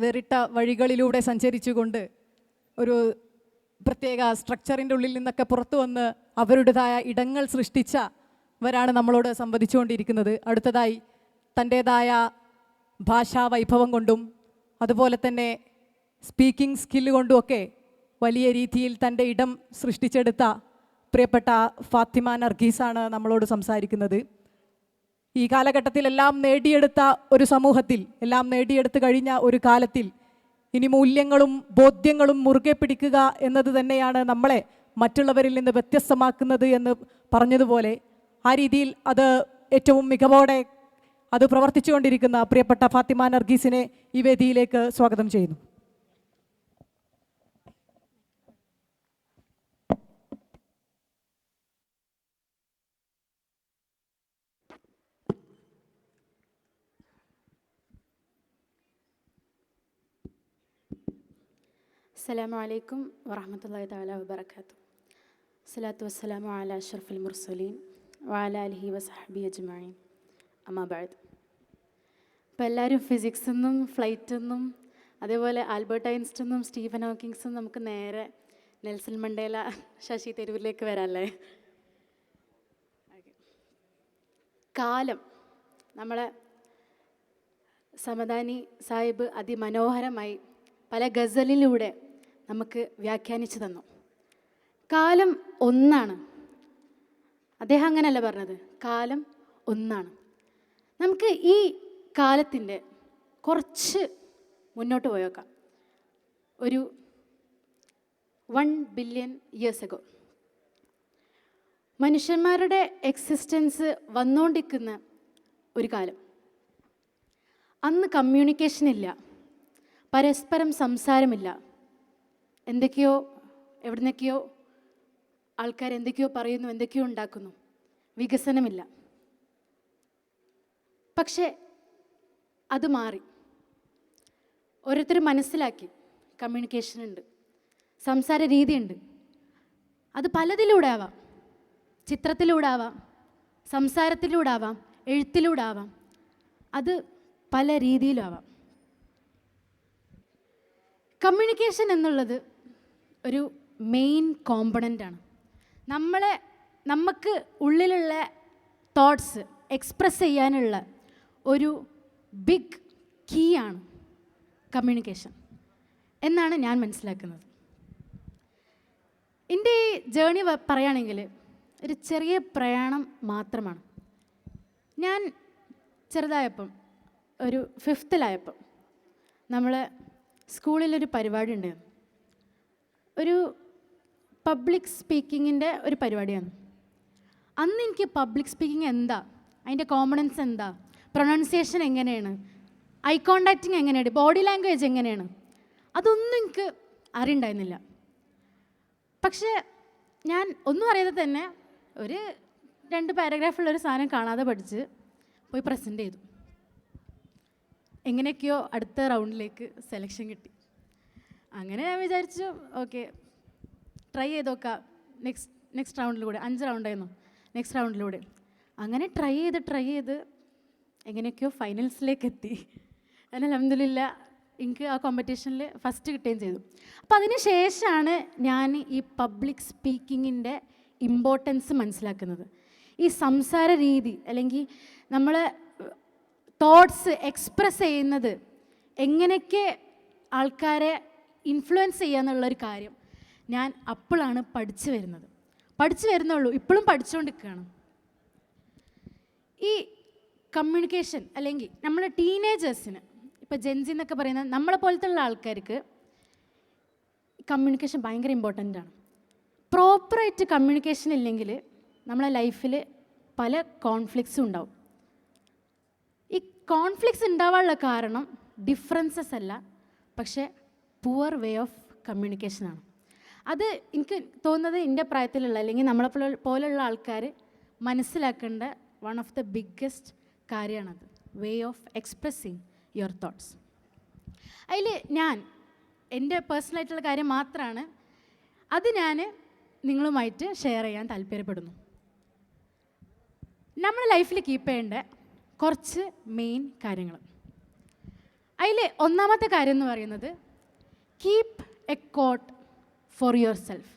വേറിട്ട വഴികളിലൂടെ സഞ്ചരിച്ചുകൊണ്ട് ഒരു പ്രത്യേക സ്ട്രക്ചറിൻ്റെ ഉള്ളിൽ നിന്നൊക്കെ പുറത്തു വന്ന് അവരുടേതായ ഇടങ്ങൾ സൃഷ്ടിച്ചവരാണ് നമ്മളോട് സംവദിച്ചുകൊണ്ടിരിക്കുന്നത്. അടുത്തതായി തൻ്റേതായ ഭാഷാ വൈഭവം കൊണ്ടും അതുപോലെ തന്നെ സ്പീക്കിംഗ് സ്കില്ല് കൊണ്ടുമൊക്കെ വലിയ രീതിയിൽ തൻ്റെ ഇടം സൃഷ്ടിച്ചെടുത്ത പ്രിയപ്പെട്ട ഫാത്തിമ നർഗീസാണ് നമ്മളോട് സംസാരിക്കുന്നത്. ഈ കാലഘട്ടത്തിൽ എല്ലാം നേടിയെടുത്ത ഒരു സമൂഹത്തിൽ, എല്ലാം നേടിയെടുത്ത് കഴിഞ്ഞ ഒരു കാലത്തിൽ ഇനി മൂല്യങ്ങളും ബോധ്യങ്ങളും മുറുകെ പിടിക്കുക എന്നത് തന്നെയാണ് നമ്മളെ മറ്റുള്ളവരിൽ നിന്ന് വ്യത്യസ്തമാക്കുന്നത് എന്ന് പറഞ്ഞതുപോലെ ആ രീതിയിൽ അത് ഏറ്റവും മികവോടെ അത് പ്രവർത്തിച്ചുകൊണ്ടിരിക്കുന്ന പ്രിയപ്പെട്ട ഫാത്തിമ നർഗീസിനെ ഈ വേദിയിലേക്ക് സ്വാഗതം ചെയ്യുന്നു. അസ്സലാമു അലൈക്കും വറഹ്മത്തുള്ളാഹി തആല വബറകാതുഹു. സ്വലാത്തു വസ്സലാമു അലാ അഷ്റഫിൽ മുർസലീൻ വഅലാ ആലിഹി വസഹ്ബിഹി അജ്മഈൻ. അമ്മാ ബഅദ്. ഇപ്പോൾ എല്ലാവരും ഫിസിക്സ് എന്നും ഫ്ലൈറ്റ് എന്നും അതേപോലെ ആൽബർട്ട് ഐൻസ്റ്റീൻ എന്നും സ്റ്റീഫൻ ഹോക്കിങ്സും നമുക്ക് നേരെ നെൽസൺ മണ്ടേല, ശശി തരൂരിലേക്ക് വരാമല്ലേ. കാലം നമ്മളെ സമദാനി സാഹിബ് അതിമനോഹരമായി പല ഗസലിലൂടെ നമുക്ക് വ്യാഖ്യാനിച്ചു തന്നു. കാലം ഒന്നാണ്. അദ്ദേഹം അങ്ങനെയല്ല പറഞ്ഞത്, കാലം ഒന്നാണ്. നമുക്ക് ഈ കാലത്തിൻ്റെ കുറച്ച് മുന്നോട്ട് പോയേക്കാം. ഒരു 1 ബില്യൺ ഇയേഴ്സ് അഗോ മനുഷ്യന്മാരുടെ എക്സിസ്റ്റൻസ് വന്നുകൊണ്ടിരിക്കുന്ന ഒരു കാലം. അന്ന് കമ്മ്യൂണിക്കേഷൻ ഇല്ല, പരസ്പരം സംസാരമില്ല. എന്തൊക്കെയോ എവിടുന്നൊക്കെയോ ആൾക്കാർ എന്തൊക്കെയോ പറയുന്നു, എന്തൊക്കെയോ ഉണ്ടാക്കുന്നു. വികസനമില്ല. പക്ഷേ അത് മാറി. ഓരോരുത്തർ മനസ്സിലാക്കി കമ്മ്യൂണിക്കേഷൻ ഉണ്ട്, സംസാര രീതിയുണ്ട്. അത് പലതിലൂടെ ആവാം. ചിത്രത്തിലൂടെ ആവാം, സംസാരത്തിലൂടെ ആവാം, എഴുത്തിലൂടെ ആവാം. അത് പല രീതിയിലാവാം. കമ്മ്യൂണിക്കേഷൻ എന്നുള്ളത് ഒരു മെയിൻ കോമ്പണൻ്റാണ്. നമുക്ക് ഉള്ളിലുള്ള തോട്ട്സ് എക്സ്പ്രസ് ചെയ്യാനുള്ള ഒരു ബിഗ് കീ ആണ് കമ്മ്യൂണിക്കേഷൻ എന്നാണ് ഞാൻ മനസ്സിലാക്കുന്നത്. എൻ്റെ ഈ ജേണി പറയുകയാണെങ്കിൽ ഒരു ചെറിയ പ്രയാണം മാത്രമാണ്. ഞാൻ ചെറുതായപ്പം, ഒരു 5th നമ്മൾ സ്കൂളിലൊരു പരിപാടി ഉണ്ടായിരുന്നു. ഒരു പബ്ലിക് സ്പീക്കിങ്ങിൻ്റെ ഒരു പരിപാടിയാണ്. അന്ന് എനിക്ക് പബ്ലിക് സ്പീക്കിംഗ് എന്താ, അതിൻ്റെ കോമ്പണൻസ് എന്താ, പ്രൊനൗൺസിയേഷൻ എങ്ങനെയാണ്, ഐ കോണ്ടാക്റ്റിങ് എങ്ങനെയാണ്, ബോഡി ലാംഗ്വേജ് എങ്ങനെയാണ്, അതൊന്നും എനിക്ക് അറിയണ്ടായിരുന്നില്ല. പക്ഷേ ഞാൻ ഒന്നും അറിയാതെ തന്നെ ഒരു 2 പാരഗ്രാഫുള്ളൊരു സാധനം കാണാതെ പഠിച്ച് പോയി പ്രസൻറ്റ് ചെയ്തു. എങ്ങനെയൊക്കെയോ അടുത്ത റൗണ്ടിലേക്ക് സെലക്ഷൻ കിട്ടി. അങ്ങനെ ഞാൻ വിചാരിച്ചു ഓക്കെ ട്രൈ ചെയ്ത് നോക്കാം. നെക്സ്റ്റ് റൗണ്ടിലൂടെ 5 റൗണ്ടായിരുന്നു, നെക്സ്റ്റ് റൗണ്ടിലൂടെ അങ്ങനെ ട്രൈ ചെയ്ത് എങ്ങനെയൊക്കെയോ ഫൈനൽസിലേക്ക് എത്തി. അങ്ങനെ അൽഹംദുലില്ലാ എനിക്ക് ആ കോമ്പറ്റീഷനിൽ ഫസ്റ്റ് കിട്ടുകയും ചെയ്തു. അപ്പോൾ അതിന് ശേഷമാണ് ഞാൻ ഈ പബ്ലിക് സ്പീക്കിങ്ങിൻ്റെ ഇമ്പോർട്ടൻസ് മനസ്സിലാക്കുന്നത്. ഈ സംസാര രീതി അല്ലെങ്കിൽ നമ്മൾ തോട്ട്സ് എക്സ്പ്രസ് ചെയ്യുന്നത് എങ്ങനെയൊക്കെ ആൾക്കാരെ ഇൻഫ്ലുവൻസ് ചെയ്യാന്നുള്ളൊരു കാര്യം ഞാൻ അപ്പോഴാണ് പഠിച്ചു വരുന്നുള്ളൂ. ഇപ്പോഴും പഠിച്ചുകൊണ്ടിരിക്കുകയാണ്. ഈ കമ്മ്യൂണിക്കേഷൻ അല്ലെങ്കിൽ നമ്മൾ ടീനേജേഴ്സിന്, ഇപ്പോൾ ജെൻസി എന്നൊക്കെ പറയുന്ന നമ്മളെ പോലത്തെ ഉള്ള ആൾക്കാർക്ക് കമ്മ്യൂണിക്കേഷൻ ഭയങ്കര ഇമ്പോർട്ടൻ്റ് ആണ്. പ്രോപ്പറായിട്ട് കമ്മ്യൂണിക്കേഷൻ ഇല്ലെങ്കിൽ നമ്മളെ ലൈഫിൽ പല കോൺഫ്ലിക്ട്സും ഉണ്ടാവും. ഈ കോൺഫ്ലിക്ട്സ് ഉണ്ടാവാനുള്ള കാരണം ഡിഫറൻസസ് അല്ല, പക്ഷേ പുവർ വേ ഓഫ് കമ്മ്യൂണിക്കേഷനാണ്. അത് എനിക്ക് തോന്നുന്നത് എൻ്റെ പ്രായത്തിലുള്ള അല്ലെങ്കിൽ നമ്മളെ പോലുള്ള ആൾക്കാർ മനസ്സിലാക്കേണ്ട വൺ ഓഫ് ദ ബിഗ്ഗസ്റ്റ് കാര്യമാണത്. Way of expressing your thoughts. അതിൽ ഞാൻ എൻ്റെ പേഴ്സണലായിട്ടുള്ള കാര്യം മാത്രമാണ്, അത് ഞാൻ നിങ്ങളുമായിട്ട് ഷെയർ ചെയ്യാൻ താല്പര്യപ്പെടുന്നു. നമ്മുടെ ലൈഫിൽ കീപ്പ് ചെയ്യേണ്ട കുറച്ച് മെയിൻ കാര്യങ്ങൾ. അതിൽ ഒന്നാമത്തെ കാര്യം എന്ന് പറയുന്നത് keep a coat for yourself.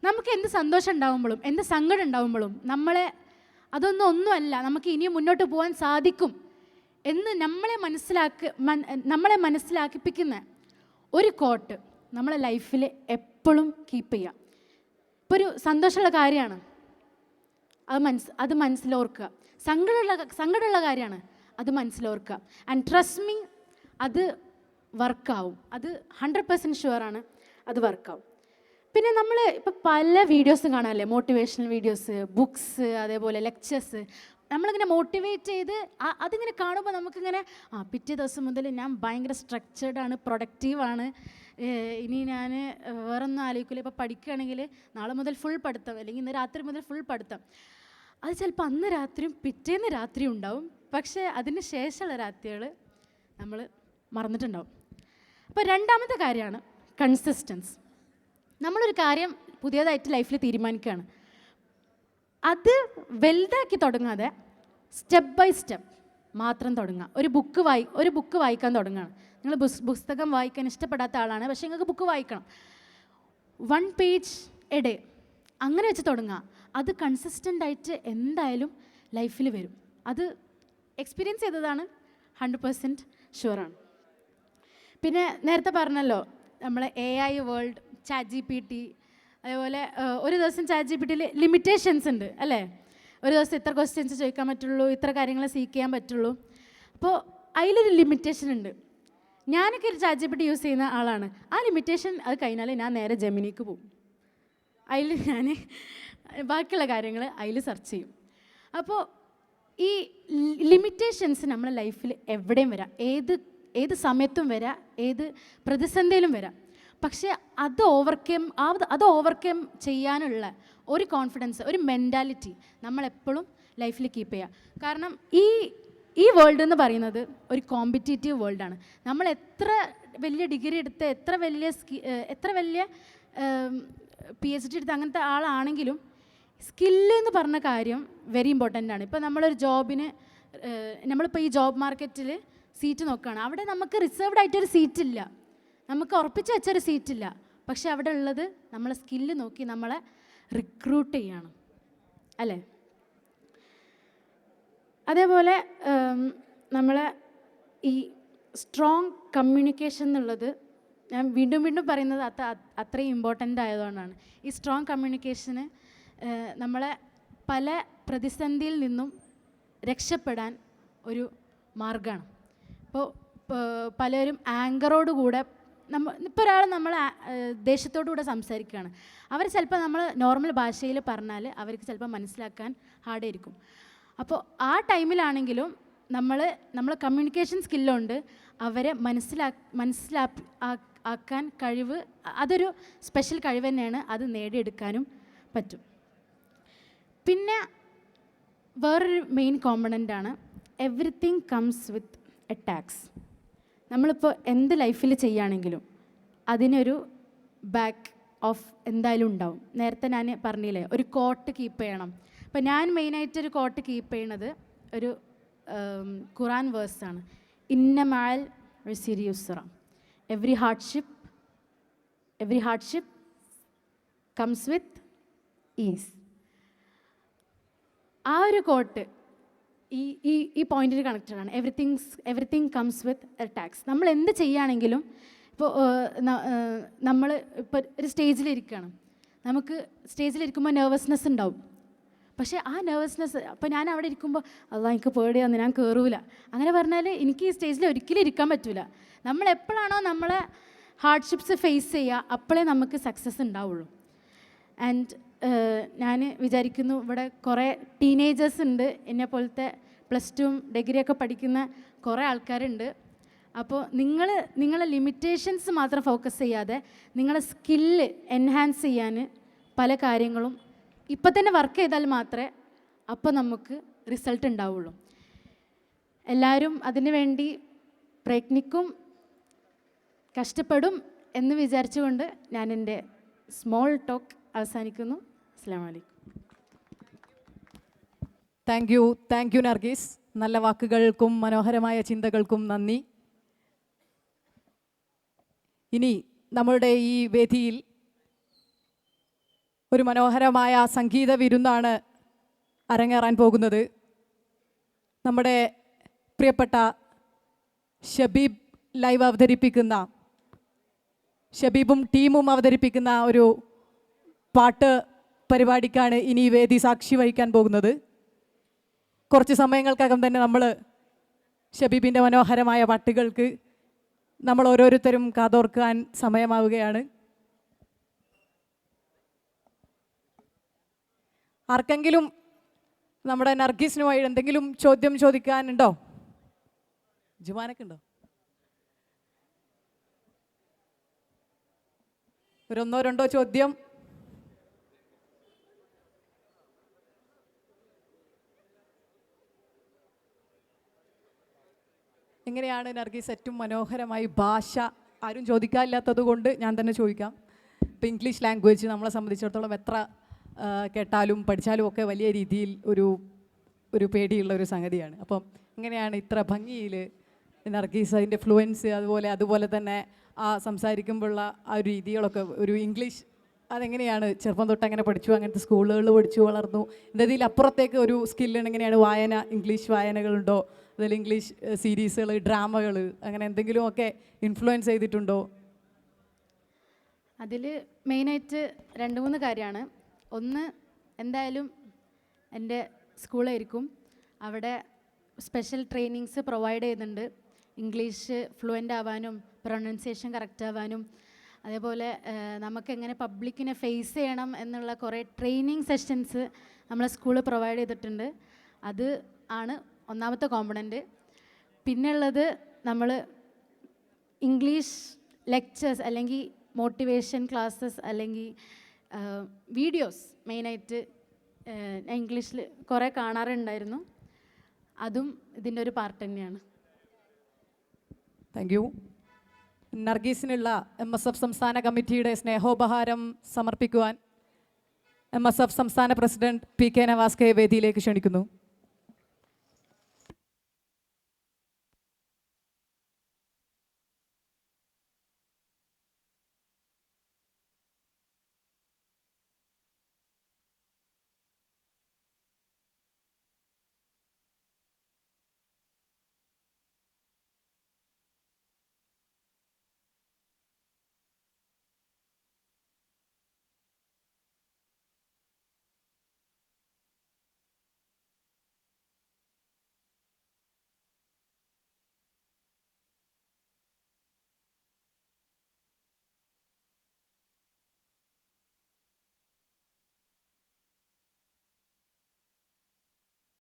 നമുക്ക് എന്ത് സന്തോഷം ഉണ്ടാകുമ്പോഴും എന്ത് സങ്കടം ഉണ്ടാകുമ്പോഴും ഒന്നുമല്ല, നമുക്ക് ഇനിയും മുന്നോട്ട് പോകാൻ സാധിക്കും എന്ന് നമ്മളെ മനസ്സിലാക്കിപ്പിക്കുന്ന ഒരു കോട്ട് നമ്മളെ ലൈഫിൽ എപ്പോഴും കീപ്പ് ചെയ്യുക. ഇപ്പോൾ ഒരു സന്തോഷമുള്ള കാര്യമാണ്, അത് മനസ്സിലോർക്കുക. സങ്കടമുള്ള കാര്യമാണ്, അത് മനസ്സിലോർക്കുക. ആൻഡ് ട്രസ്റ്റ് മീ, അത് വർക്കാവും. അത് 100% ഷുവറാണ്, അത് വർക്കാവും. പിന്നെ നമ്മൾ ഇപ്പോൾ പല വീഡിയോസും കാണാമല്ലേ, മോട്ടിവേഷണൽ വീഡിയോസ്, ബുക്സ്, അതേപോലെ ലെക്ചേഴ്സ്. നമ്മളിങ്ങനെ മോട്ടിവേറ്റ് ചെയ്ത് അതിങ്ങനെ കാണുമ്പോൾ നമുക്കിങ്ങനെ പിറ്റേ ദിവസം മുതൽ ഞാൻ ഭയങ്കര സ്ട്രക്ചേർഡാണ്, പ്രൊഡക്റ്റീവാണ്, ഇനി ഞാൻ വേറൊന്നും ആലോചിക്കില്ല. ഇപ്പോൾ പഠിക്കുകയാണെങ്കിൽ നാളെ മുതൽ ഫുൾ പഠിത്തം, അല്ലെങ്കിൽ ഇന്ന് രാത്രി മുതൽ ഫുൾ പഠിത്തം. അത് ചിലപ്പോൾ അന്ന് രാത്രിയും പിറ്റേന്ന് രാത്രിയും ഉണ്ടാവും, പക്ഷേ അതിന് ശേഷമുള്ള രാത്രികൾ നമ്മൾ മറന്നിട്ടുണ്ടാവും. അപ്പോൾ രണ്ടാമത്തെ കാര്യമാണ് കൺസിസ്റ്റൻസ്. നമ്മളൊരു കാര്യം പുതിയതായിട്ട് ലൈഫിൽ തീരുമാനിക്കുകയാണ്, അത് വലുതാക്കി തുടങ്ങാതെ സ്റ്റെപ്പ് ബൈ സ്റ്റെപ്പ് മാത്രം തുടങ്ങുക. ഒരു ബുക്ക് വായിക്കാൻ തുടങ്ങുകയാണ്. നിങ്ങൾ പുസ്തകം വായിക്കാൻ ഇഷ്ടപ്പെടാത്ത ആളാണ്, പക്ഷേ നിങ്ങൾക്ക് ബുക്ക് വായിക്കണം. 1 പേജ് എ ഡേ അങ്ങനെ വെച്ച് തുടങ്ങുക. അത് കൺസിസ്റ്റൻ്റ് ആയിട്ട് എന്തായാലും ലൈഫിൽ വരും. അത് എക്സ്പീരിയൻസ് ചെയ്തതാണ്, 100% ഷുവറാണ്. പിന്നെ നേരത്തെ പറഞ്ഞല്ലോ, നമ്മളെ AI വേൾഡ്, ChatGPT, അതേപോലെ ഒരു ദിവസം ChatGPTയിൽ ലിമിറ്റേഷൻസ് ഉണ്ട് അല്ലേ. ഒരു ദിവസം ഇത്ര ക്വസ്റ്റ്യൻസ് ചോദിക്കാൻ പറ്റുള്ളൂ, ഇത്ര കാര്യങ്ങൾ സീക്ക് ചെയ്യാൻ പറ്റുള്ളൂ. അപ്പോൾ അതിലൊരു ലിമിറ്റേഷൻ ഉണ്ട്. ഞാനൊക്കെ ഒരു ChatGPT യൂസ് ചെയ്യുന്ന ആളാണ്. ആ ലിമിറ്റേഷൻ അത് കഴിഞ്ഞാൽ ഞാൻ നേരെ ജെമിനിക്ക് പോകും. അതിൽ ഞാൻ ബാക്കിയുള്ള കാര്യങ്ങൾ അതിൽ സെർച്ച് ചെയ്യും. അപ്പോൾ ഈ ലിമിറ്റേഷൻസ് നമ്മളെ ലൈഫിൽ എവിടെയും വരാം, ഏത് സമയത്തും വരാം, ഏത് പ്രതിസന്ധിയിലും വരാം. പക്ഷേ അത് ഓവർകം ചെയ്യാനുള്ള ഒരു കോൺഫിഡൻസ്, ഒരു മെൻറ്റാലിറ്റി നമ്മളെപ്പോഴും ലൈഫിൽ കീപ്പ് ചെയ്യുക. കാരണം ഈ വേൾഡ് എന്ന് പറയുന്നത് ഒരു കോമ്പറ്റീറ്റീവ് വേൾഡാണ്. നമ്മൾ എത്ര വലിയ ഡിഗ്രി എടുത്ത് എത്ര വലിയ PhD എടുത്ത് അങ്ങനത്തെ ആളാണെങ്കിലും സ്കില്ല് എന്ന് പറഞ്ഞ കാര്യം വെരി ഇമ്പോർട്ടൻ്റ് ആണ്. ഇപ്പോൾ നമ്മളിപ്പോൾ ഈ ജോബ് മാർക്കറ്റിൽ സീറ്റ് നോക്കുകയാണ്, അവിടെ നമുക്ക് റിസർവ്ഡ് ആയിട്ടൊരു സീറ്റില്ല, നമുക്ക് ഉറപ്പിച്ച് വെച്ചൊരു സീറ്റില്ല. പക്ഷെ അവിടെ ഉള്ളത് നമ്മളെ സ്കില്ല് നോക്കി നമ്മളെ റിക്രൂട്ട് ചെയ്യണം അല്ലേ. അതേപോലെ നമ്മളെ ഈ സ്ട്രോങ് കമ്മ്യൂണിക്കേഷൻ എന്നുള്ളത് ഞാൻ വീണ്ടും പറയുന്നത് അത്രയും ഇമ്പോർട്ടൻ്റ് ആയതുകൊണ്ടാണ്. ഈ സ്ട്രോങ് കമ്മ്യൂണിക്കേഷന് നമ്മളെ പല പ്രതിസന്ധിയിൽ നിന്നും രക്ഷപ്പെടാൻ ഒരു മാർഗമാണ്. ഇപ്പോൾ പലരും ആങ്കറോടുകൂടെ ഇപ്പോൾ ഒരാൾ നമ്മൾ ദേഷ്യത്തോടുകൂടെ സംസാരിക്കുകയാണ്, അവർ ചിലപ്പോൾ നമ്മൾ നോർമൽ ഭാഷയിൽ പറഞ്ഞാൽ അവർക്ക് ചിലപ്പോൾ മനസ്സിലാക്കാൻ ഹാർഡായിരിക്കും. അപ്പോൾ ആ ടൈമിലാണെങ്കിലും നമ്മൾ കമ്മ്യൂണിക്കേഷൻ സ്കില്ലുണ്ട്, അവരെ മനസ്സിലാക്കാൻ കഴിവ്, അതൊരു സ്പെഷ്യൽ കഴിവ് തന്നെയാണ്, അത് നേടിയെടുക്കാനും പറ്റും. പിന്നെ വേറൊരു മെയിൻ കോമ്പണൻ്റാണ് everything comes with a tax. നമ്മളിപ്പോൾ എന്ത് ലൈഫിൽ ചെയ്യുകയാണെങ്കിലും അതിനൊരു ബാക്ക് ഓഫ് എന്തായാലും ഉണ്ടാവും. നേരത്തെ ഞാൻ പറഞ്ഞില്ലേ, ഒരു കോട്ട് കീപ്പ് ചെയ്യണം. അപ്പോൾ ഞാൻ മെയിനായിട്ടൊരു കോട്ട് കീപ്പ് ചെയ്യണത് ഒരു ഖുറാൻ വേഴ്സാണ്, ഇന്ന മഅൽ ഉസ്രി യുസ്റ, every hardship comes with ease. ആ ഒരു കോട്ട് ഈ പോയിന്റിൽ കണക്റ്റഡ് ആണ്. Everything comes with a tax. നമ്മൾ എന്ത് ചെയ്യുകയാണെങ്കിലും, ഇപ്പോൾ നമ്മൾ ഇപ്പോൾ ഒരു സ്റ്റേജിലിരിക്കുകയാണ്, നമുക്ക് സ്റ്റേജിലിരിക്കുമ്പോൾ നെർവസ്നെസ് ഉണ്ടാവും. പക്ഷേ ആ നെർവസ്നെസ്, അപ്പോൾ ഞാൻ അവിടെ ഇരിക്കുമ്പോൾ അല്ലാ എനിക്ക് പേടിയാന്ന്, ഞാൻ കയറൂല, അങ്ങനെ പറഞ്ഞാൽ എനിക്ക് ഈ സ്റ്റേജിൽ ഒരിക്കലും ഇരിക്കാൻ പറ്റില്ല. നമ്മൾ എപ്പോഴാണോ നമ്മളെ ഹാർഡ്ഷിപ്സ് ഫേസ് ചെയ്യുക, അപ്പോഴേ നമുക്ക് സക്സസ് ഉണ്ടാവുള്ളൂ. ആൻഡ് ഞാൻ വിചാരിക്കുന്നു ഇവിടെ കുറേ ടീനേജേഴ്സ് ഉണ്ട്, എന്നെ പോലത്തെ +2 ഡിഗ്രിയൊക്കെ പഠിക്കുന്ന കുറേ ആൾക്കാരുണ്ട്. അപ്പോൾ നിങ്ങളെ ലിമിറ്റേഷൻസ് മാത്രം ഫോക്കസ് ചെയ്യാതെ നിങ്ങളെ സ്കില്ല് എൻഹാൻസ് ചെയ്യാൻ പല കാര്യങ്ങളും ഇപ്പം തന്നെ വർക്ക് ചെയ്താൽ മാത്രമേ അപ്പോൾ നമുക്ക് റിസൾട്ട് ഉണ്ടാവുള്ളൂ. എല്ലാവരും അതിനു വേണ്ടി പ്രയത്നിക്കും, കഷ്ടപ്പെടും എന്ന് വിചാരിച്ചുകൊണ്ട് ഞാൻ എൻ്റെ സ്മോൾ ടോക്ക് അവസാനിക്കുന്നു. അസ്സലാമു അലൈക്കും. Thank you Nargis. നല്ല വാക്കുകൾക്കും മനോഹരമായ ചിന്തകൾക്കും നന്ദി. ഇനി നമ്മളുടെ ഈ വേദിയിൽ ഒരു മനോഹരമായ സംഗീത വിരുന്നാണ് അരങ്ങേറാൻ പോകുന്നത്. നമ്മുടെ പ്രിയപ്പെട്ട ഷബീബ് ലൈവ് അവതരിപ്പിക്കുന്ന, ഷബീബും ടീമും അവതരിപ്പിക്കുന്ന ഒരു പാട്ട് പരിപാടിക്കാണ് ഇനി ഈ വേദി സാക്ഷി വഹിക്കാൻ പോകുന്നത്. കുറച്ച് സമയങ്ങൾക്കകം തന്നെ നമ്മൾ ഷബീബിൻ്റെ മനോഹരമായ പാട്ടുകൾക്ക് നമ്മൾ ഓരോരുത്തരും കാതോർക്കാൻ സമയമാവുകയാണ്. ആർക്കെങ്കിലും നമ്മുടെ നർഗീസിനുമായി എന്തെങ്കിലും ചോദ്യം ചോദിക്കാനുണ്ടോ? ജുമാനൊക്കെ ഉണ്ടോ? ഒന്നോ രണ്ടോ ചോദ്യം. എങ്ങനെയാണ് നർഗീസ് ഏറ്റവും മനോഹരമായി ഭാഷ ആരും ചോദിക്കാനില്ലാത്തത് കൊണ്ട് ഞാൻ തന്നെ ചോദിക്കാം. ഇപ്പം ഇംഗ്ലീഷ് ലാംഗ്വേജ് നമ്മളെ സംബന്ധിച്ചിടത്തോളം എത്ര കേട്ടാലും പഠിച്ചാലും ഒക്കെ വലിയ രീതിയിൽ ഒരു പേടിയുള്ള ഒരു സംഗതിയാണ്. അപ്പം എങ്ങനെയാണ് ഇത്ര ഭംഗിയിൽ നർഗീസ് അതിൻ്റെ ഫ്ലുവൻസ് അതുപോലെ തന്നെ ആ സംസാരിക്കുമ്പോഴുള്ള ആ ഒരു രീതികളൊക്കെ ഒരു ഇംഗ്ലീഷ് അതെങ്ങനെയാണ് ചെറുപ്പം തൊട്ട് അങ്ങനെ പഠിച്ചു, അങ്ങനത്തെ സ്കൂളുകളിൽ പഠിച്ചു വളർന്നു, ഇതിൽ അപ്പുറത്തേക്ക് ഒരു സ്കില്ലാണ്? എങ്ങനെയാണ് വായന, ഇംഗ്ലീഷ് വായനകളുണ്ടോ, അതിൽ ഇംഗ്ലീഷ് സീരീസുകൾ, ഡ്രാമകൾ അങ്ങനെ എന്തെങ്കിലുമൊക്കെ ഇൻഫ്ലുവൻസ് ചെയ്തിട്ടുണ്ടോ? അതിൽ മെയിനായിട്ട് 2-3 കാര്യമാണ്. ഒന്ന്, എന്തായാലും എൻ്റെ സ്കൂളായിരിക്കും, അവിടെ സ്പെഷ്യൽ ട്രെയിനിങ്സ് പ്രൊവൈഡ് ചെയ്യുന്നുണ്ട്. ഇംഗ്ലീഷ് ഫ്ലുവൻ്റ് ആവാനും പ്രൊനൗൺസിയേഷൻ കറക്റ്റ് ആവാനും, അതേപോലെ നമുക്കെങ്ങനെ പബ്ലിക്കിനെ ഫേസ് ചെയ്യണം എന്നുള്ള കുറേ ട്രെയിനിങ് സെഷൻസ് നമ്മളെ സ്കൂൾ പ്രൊവൈഡ് ചെയ്തിട്ടുണ്ട്. അത് ആണ് ഒന്നാമത്തെ കോമ്പണൻറ്റ്. പിന്നെയുള്ളത് നമ്മൾ ഇംഗ്ലീഷ് ലെക്ചേഴ്സ് അല്ലെങ്കിൽ മോട്ടിവേഷൻ ക്ലാസ്സസ് അല്ലെങ്കിൽ വീഡിയോസ് മെയിനായിട്ട് ഇംഗ്ലീഷിൽ കുറേ കാണാറുണ്ടായിരുന്നു. അതും ഇതിൻ്റെ ഒരു പാർട്ട് തന്നെയാണ്. Thank you. നർഗീസിനുള്ള MSF സംസ്ഥാന കമ്മിറ്റിയുടെ സ്നേഹോപഹാരം സമർപ്പിക്കുവാൻ MSF സംസ്ഥാന പ്രസിഡന്റ് PK നവാസ് വേദിയിലേക്ക് ക്ഷണിക്കുന്നു.